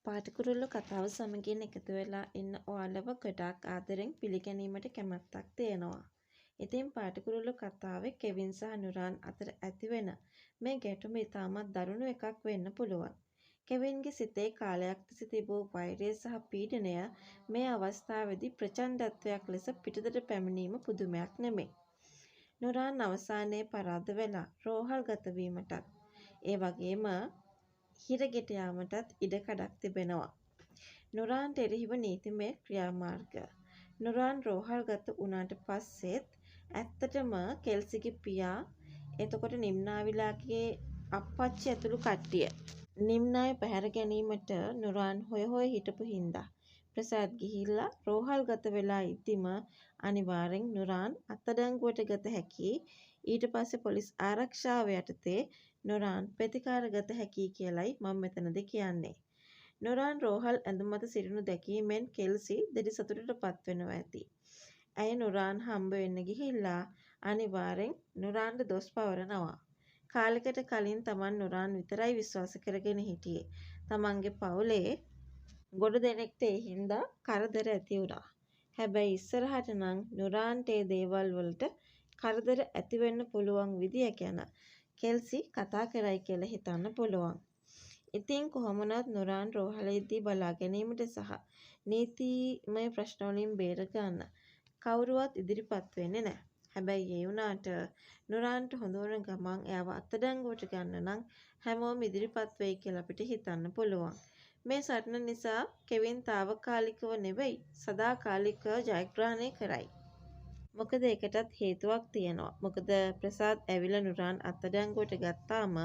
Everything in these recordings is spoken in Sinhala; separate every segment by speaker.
Speaker 1: පාටකුරුල්ලෝ කතාව සමගින් එකතු වෙලා ඉන්න ඔයාලව ගොඩාක් ආදරෙන් පිළිගැනීමට කැමැත්තක් තියෙනවා. ඉතින් පාටකුරුල්ලෝ කතාවේ කෙවින් සහ නුරාන් අතර ඇතිවෙන මේ ගැටුම ඉතාමත් දරුණු එකක් වෙන්න පුළුවන්. කෙවින්ගේ සිතේ කාලයක් තිස්සේ තිබූ වෛරය සහ පීඩනය මේ අවස්ථාවේදී ප්‍රචණ්ඩත්වයක් ලෙස පිටතට පැමිණීම පුදුමයක් නෙමෙයි. නුරාන් අවසානයේ පරාද වෙලා රෝහල්ගත වීමටත් ඒ වගේම හිරගෙට යාමටත් ඉඩකඩක් තිබෙනවා. නුරාන්ට එරෙහිව නීතිමය ක්‍රියාමාර්ග. නුරාන් රෝහල්ගත වුණාට පස්සෙත් ඇත්තටම කෙල්සිගේ පියා එතකොට නිම්නාවිලාගේ අප්පච්චි ඇතුළු කට්ටිය නිම්නාය පැහැර ගැනීමට නුරාන් හොය හිටපු හින්දා ප්‍රසාද් ගිහිල්ලා රෝහල්ගත වෙලා ඉද්දිම අනිවාර්යෙන් නුරාන් අත්අඩංගුවට ගත හැකි ඊට පස්සේ පොලිස් ආරක්ෂාව යටතේ නුරාන් ප්‍රතිකාර ගත හැකියි කියලයි මම මෙතනදී කියන්නේ. නුරාන් රෝහල් ඇඳුම් මත සිටිනු දැකීමෙන් කෙල්සි දැඩි සතුටට පත් වෙනවා ඇති. ඇය නුරාන් හම්බ වෙන්න ගිහිල්ලා අනිවාර්යෙන් නුරාන්ට දොස් පවරනවා. කාලෙකට කලින් තමන් නුරාන් විතරයි විශ්වාස කරගෙන හිටියේ. තමන්ගේ පවුලේ ගොඩ දෙනෙක්ට ඒ හින්දා කරදර ඇති වුණා. හැබැයි ඉස්සරහට නම් නුරාන්ට ඒ දේවල් වලට කරදර ඇති වෙන්න පුළුවන් විදිය ගැන කෙල්සි කතා කරයි කියලා හිතන්න පුළුවන්. ඉතින් කොහොම වුණත් නුරාන් රෝහලේදී බලා ගැනීමට සහ නීතිමය ප්‍රශ්න වලින් බේර ගන්න කවුරුවත් ඉදිරිපත් වෙන්නේ නැහැ. හැබැයි ඒ වුණාට නුරාන්ට හොඳ වුණ ගමන් එයාව අත්අඩංගුවට ගන්න නම් හැමෝම ඉදිරිපත් වෙයි කියලා අපිට හිතන්න පුළුවන්. මේ සටන නිසා කෙවින් తాවකාලිකව නෙවෙයි සදාකාලිකව ජයග්‍රහණය කරයි. මොකද ඒකටත් හේතුවක් තියෙනවා. මොකද ප්‍රසාද් ඇවිල්ලා නුරාන් අත්අඩංගුවට ගත්තාම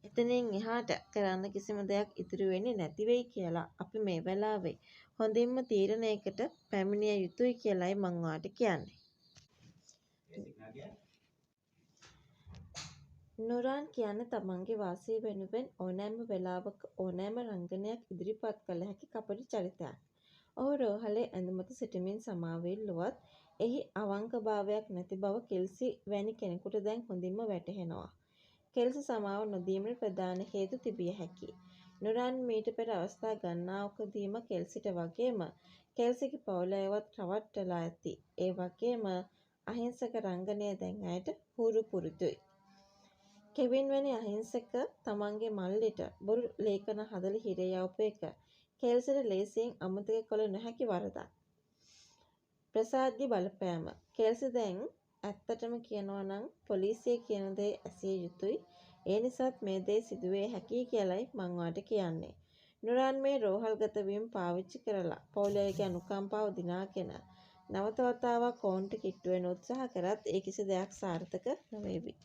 Speaker 1: එතනින් එහාට කරන්න කිසිම දෙයක් ඉතුරු වෙන්නේ නැති වෙයි කියලා අපි මේ වෙලාවේ හොඳින්ම තීරණයකට පැමිණිය යුතුයි කියලයි මම ඔයාලට කියන්නේ. නුරාන් කියන්නේ තමන්ගේ වාසිය වෙනුවෙන් ඕනෑම වෙලාවක ඕනෑම රංගනයක් ඉදිරිපත් කළ හැකි කපටි චරිතයක්. ඔහු රෝහලේ ඇඳුමත සිටමින් සමාව ඉල්ලුවත් එහි අවංකභාවයක් නැති බව කෙල්සි වැනි කෙනෙකුට දැන් හොඳින්ම වැටහෙනවා. කෙල්සි සමාව නොදීමට ප්‍රධාන හේතු තිබිය හැකියි. නුරාන් මීට පෙර අවස්ථා ගණනාවකදීම කෙල්සිට වගේම කෙල්සිගේ පවුල අයවත් රවට්ටලා ඇති. ඒ වගේම අහිංසක රංගනය දැන් ඇයට හුරු පුරුදුයි. කෙවින් වැනි අහිංසක තමන්ගේ මල්ලිට බොරු ලේඛන හදලා හිරේ යවපු එක කෙල්සිට ලේසියෙන් අමතක කළ නොහැකි වරදක්. ප්‍රසාද්ගේ බලපෑම. කෙල්සි දැන් ඇත්තටම කියනවා නම් පොලිසිය කියන දේ ඇසිය යුතුයි. ඒ නිසාත් මේ දේ සිදුවේ හැකියි කියලයි මං ඔයාලට කියන්නේ. නුරාන් මේ රෝහල්ගත වීම පාවිච්චි කරලා පවුලේ අයගේ අනුකම්පාව දිනාගෙන නැවත වතාවක් ඔවුන්ට කිට්ටු වෙන්න උත්සාහ කරත් ඒ කිසි දෙයක් සාර්ථක නොවේවි.